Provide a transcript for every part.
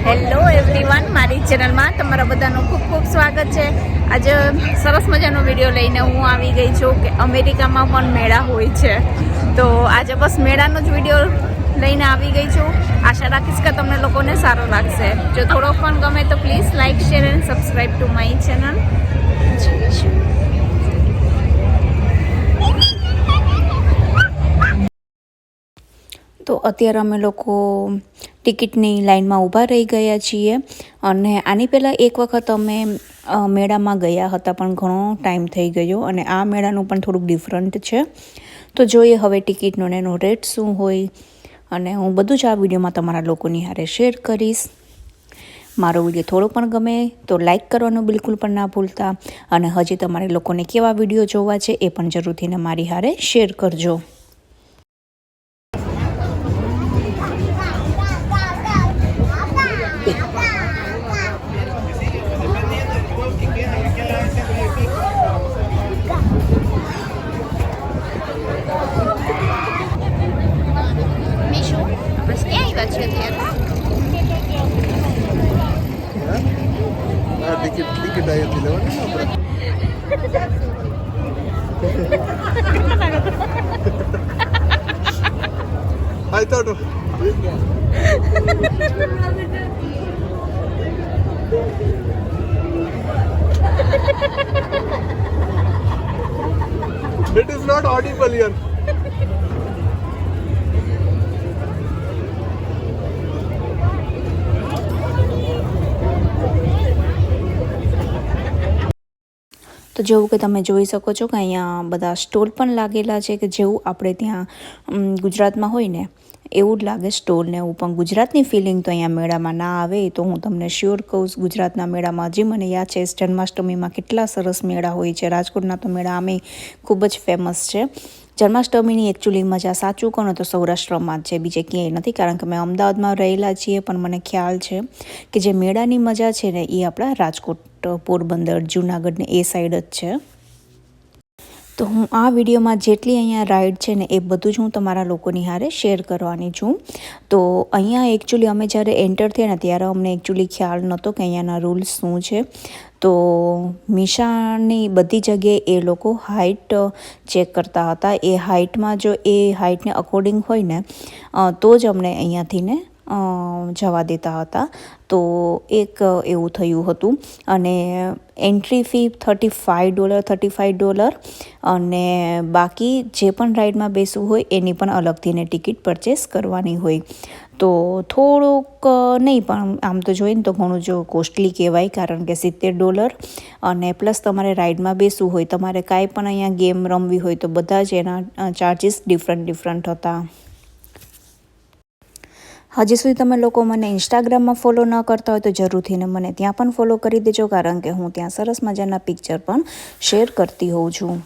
Hello everyone, મારી ચેનલમાં તમારા બધાનું ખૂબ ખૂબ સ્વાગત છે. આજે સરસ મજાનો વિડીયો લઈને હું આવી ગઈ છું કે અમેરિકામાં પણ મેળા હોય છે. તો આજે બસ મેળાનો જ વિડીયો લઈને આવી ગઈ છું. આશા રાખીશ કે તમને લોકોને સારો લાગશે. જો થોડો પણ ગમે તો please like, share and subscribe to my channel. તો અત્યારે અમે લોકો ટિકિટની લાઇનમાં ઊભા રહી ગયા છીએ અને આની પહેલાં એક વખત અમે મેળામાં ગયા હતા, પણ ઘણો ટાઈમ થઈ ગયો અને આ મેળાનું પણ થોડુંક ડિફરન્ટ છે. તો જોઈએ હવે ટિકિટનો એનો રેટ શું હોય, અને હું બધું જ આ વિડીયોમાં તમારા લોકોની હારે શેર કરીશ. મારો વિડીયો થોડો પણ ગમે તો લાઇક કરવાનું બિલકુલ પણ ના ભૂલતા, અને હજી તમારે લોકોને કેવા વિડીયો જોવા છે એ પણ જરૂરથી મારી હારે શેર કરજો. ટિકિટ અહીંયાથી લેવાની I thought it is not audible here. તો જેવું કે તમે જોઈ શકો છો કે અહીંયા બધા સ્ટોલ પણ લાગેલા છે, કે જેવું આપણે ત્યાં ગુજરાતમાં હોય ને એવું જ લાગે સ્ટોલ ને એવું. પણ ગુજરાતની ફિલિંગ તો અહીંયા મેળામાં ના આવે, તો હું તમને શ્યોર કહું. ગુજરાતના મેળામાં હજી મને યાદ છે જન્માષ્ટમીમાં કેટલા સરસ મેળા હોય છે. રાજકોટના તો મેળા આમે ખૂબ જ ફેમસ છે. જન્માષ્ટમીની એકચ્યુઅલી મજા સાચું કહું તો સૌરાષ્ટ્રમાં જ છે, બીજે ક્યાંય નથી. કારણ કે અમે અમદાવાદમાં રહેલા છીએ, પણ મને ખ્યાલ છે કે જે મેળાની મજા છે ને એ આપણા રાજકોટ, પોરબંદર, જૂનાગઢ ને એ સાઈડ જ છે. તો હું આ વિડીયોમાં જેટલી અહીંયા રાઈડ છે ને એ બધું જ હું તમારા લોકોની હારે શેર કરવાની છું. તો અહીંયા એકચ્યુઅલી અમે જ્યારે એન્ટર થયા ને ત્યારે અમને એકચ્યુઅલી ખ્યાલ નહોતો કે અહીંયાના રૂલ્સ શું છે. તો મીશાની બધી જગ્યાએ એ લોકો હાઇટ ચેક કરતા હતા. એ હાઇટમાં જો એ હાઇટને અકોર્ડિંગ હોય ને તો જ અમને અહીંયાથી ને જવા દેતા હતા. તો એક એવું થયું હતું. અને એન્ટ્રી ફી $35, અને બાકી જે પણ રાઈડમાં બેસવું હોય એની પણ અલગથી ને ટિકિટ પરચેસ કરવાની હોય. તો થોડુંક નહીં, પણ આમ તો જોઈએ ને તો ઘણું જો કોસ્ટલી કહેવાય, કારણ કે $70, અને પ્લસ તમારે રાઈડમાં બેસવું હોય, તમારે કાંઈ પણ અહીંયા ગેમ રમવી હોય તો બધા જ એના ચાર્જિસ ડિફરન્ટ હતા. હજી સુધી તમે લોકો મને ઇન્સ્ટાગ્રામમાં ફોલો ન કરતા હોય તો જરૂરથી મને ત્યાં પણ ફોલો કરી દેજો, કારણ કે હું ત્યાં સરસ મજાના પિક્ચર પણ શેર કરતી હોઉં છું.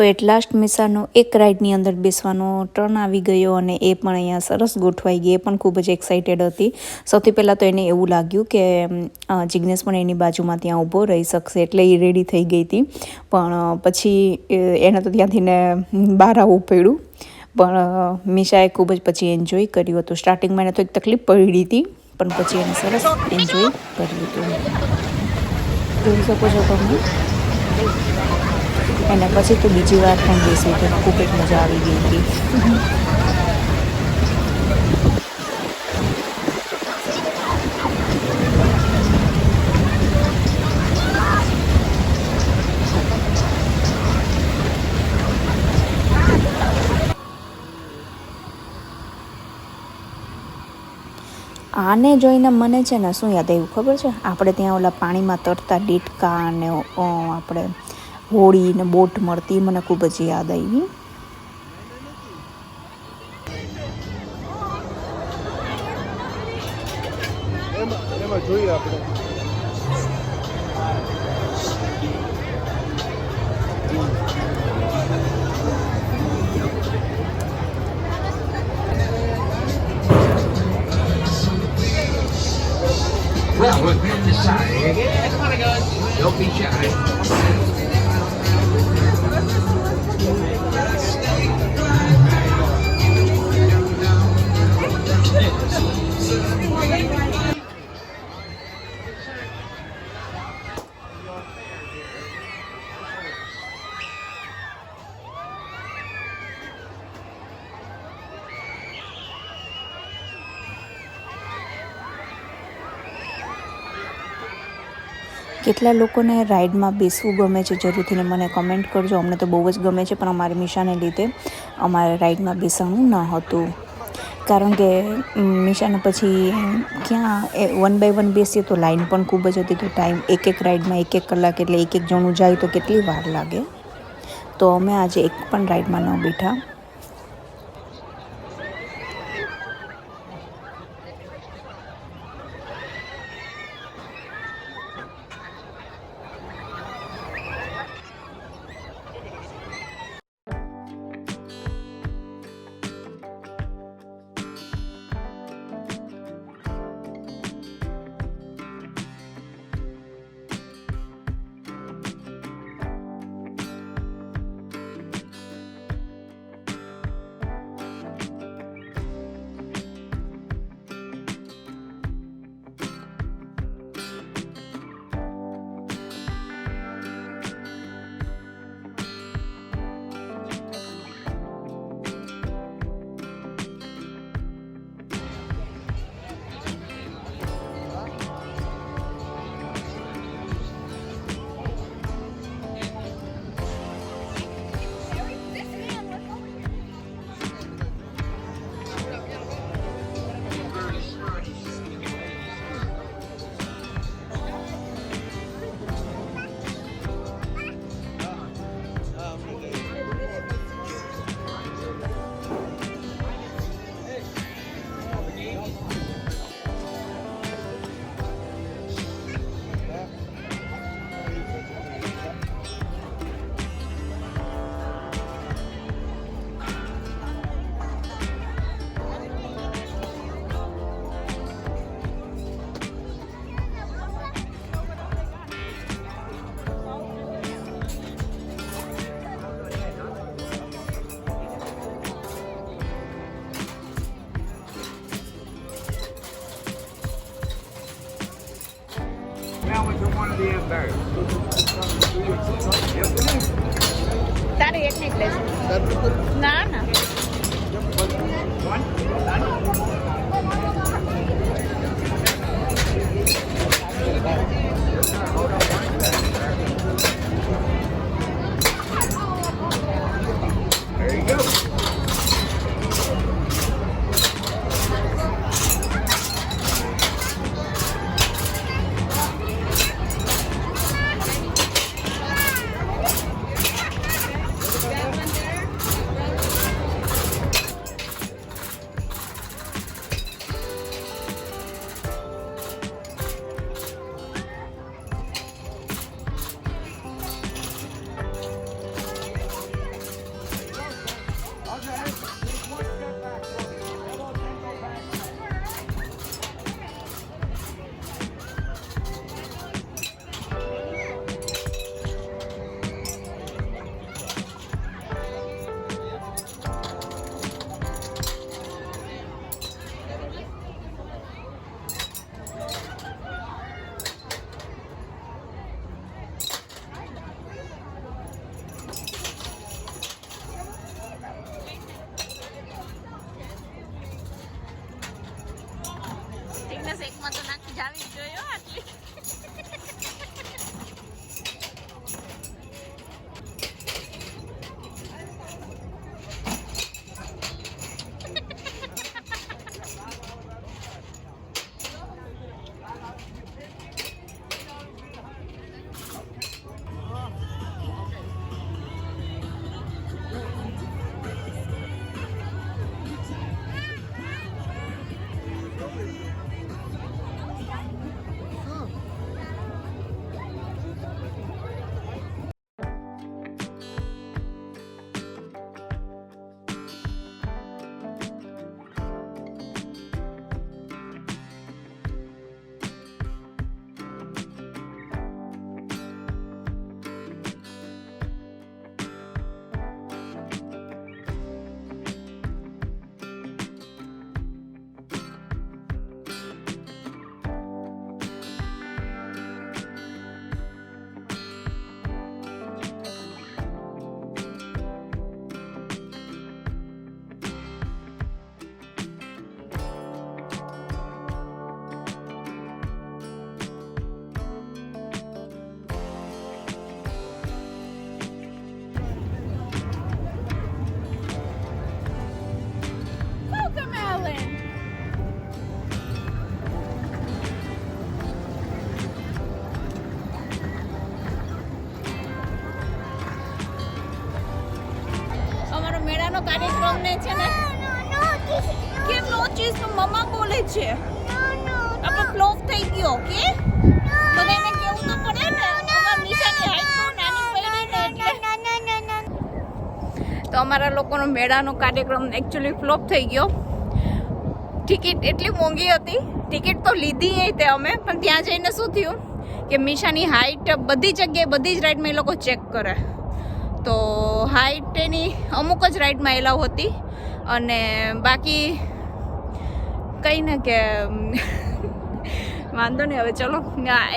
એટ લાસ્ટ મીસાનો એક રાઈડની અંદર બેસવાનો ટર્ન આવી ગયો અને એ પણ અહીંયા સરસ ગોઠવાઈ ગઈ. એ પણ ખૂબ જ એક્સાઇટેડ હતી. સૌથી પહેલાં તો એને એવું લાગ્યું કે જિજ્ઞેસ પણ એની બાજુમાં ત્યાં ઊભો રહી શકશે, એટલે એ રેડી થઈ ગઈ હતી. પણ પછી એને તો ત્યાંથી ને બહાર આવવું પડ્યું. પણ મીશાએ ખૂબ જ પછી એન્જોય કર્યું હતું. સ્ટાર્ટિંગમાં એને તો એક તકલીફ પડી હતી, પણ પછી એને સરસ એન્જોય કર્યું હતું. જોઈ શકો છો તમે. અને પછી તો બીજી વાર પણ બેસી તો ખૂબ જ મજા આવી ગઈ હતી. આને જોઈને મને છે ને શું યાદ આવ્યું ખબર છે? આપણે ત્યાં ઓલા પાણીમાં તરતા ડીટકા અને આપણે હોળી ને બોટ મળતી, મને ખૂબ જ યાદ આવી. એમાં જોઈએ આપણે. Well, we've been decided. Don't be shy. કેટલા લોકોને રાઈડમાં બેસવું ગમે છે જરૂરથી મને કમેન્ટ કરજો. અમને તો બહુ જ ગમે છે, પણ અમારી મીશાને લીધે અમારે રાઈડમાં બેસવાનું ન હતું. કારણ કે મીશાને પછી ક્યાં 1 બાય 1 બેસીએ તો લાઈન પણ ખૂબ જ હતી. તો ટાઈમ એક રાઈડમાં 1 કલાક, એટલે એક જણું જાય તો કેટલી વાર લાગે. તો અમે આજે એક પણ રાઈડમાં ન બેઠા. Now we can one of the birds. તારે એક ને લેજો. ના ના There you go. મેળાનો કાર્યક્રમ ને છે ને કેમ નો ચીઝ મમ્મા બોલે છે આપણો ફ્લોપ થઈ ગયો કે બધાને કેવું તો પડે ને અમાર નિશાની હાઈટ તો નાની પડી ને એટલે તો અમારા લોકોનો મેળાનો કાર્યક્રમ એકચ્યુઅલી ફ્લોપ થઈ ગયો. ટિકિટ એટલી મોંઘી હતી, ટિકિટ તો લીધી તે અમે, પણ ત્યાં જઈને શું થયું કે મીશાની હાઈટ બધી જગ્યાએ બધી જ રાઈડમાં એ લોકો ચેક કરે, તો હાઈટ એની અમુક જ રાઈડમાં એલાવ હતી અને બાકી કંઈ ને કે વાંધો નહીં. હવે ચલો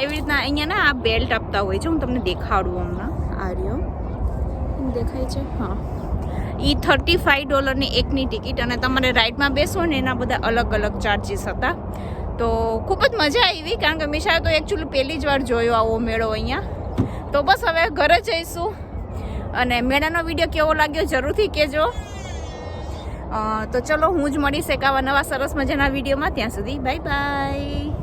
એવી રીતના અહીંયા ને આ બેલ્ટ આપતા હોય છે, હું તમને દેખાડું હમણાં. આ રહ્યો દેખાય છે, હા. એ $35 એકની ટિકિટ અને તમારે રાઈડમાં બેસો ને એના બધા અલગ અલગ ચાર્જીસ હતા. તો ખૂબ જ મજા આવી કારણ કે મીશાએ તો એકચ્યુઅલી પહેલી જ વાર જોયો આવો મેળો અહીંયા. તો બસ હવે ઘરે જઈશું અને મેળાનો વિડીયો કેવો લાગ્યો જરૂરથી કહેજો. તો ચલો હું જ મળીશ એક આવા નવા સરસ મજાના વિડીયોમાં. ત્યાં સુધી બાય બાય.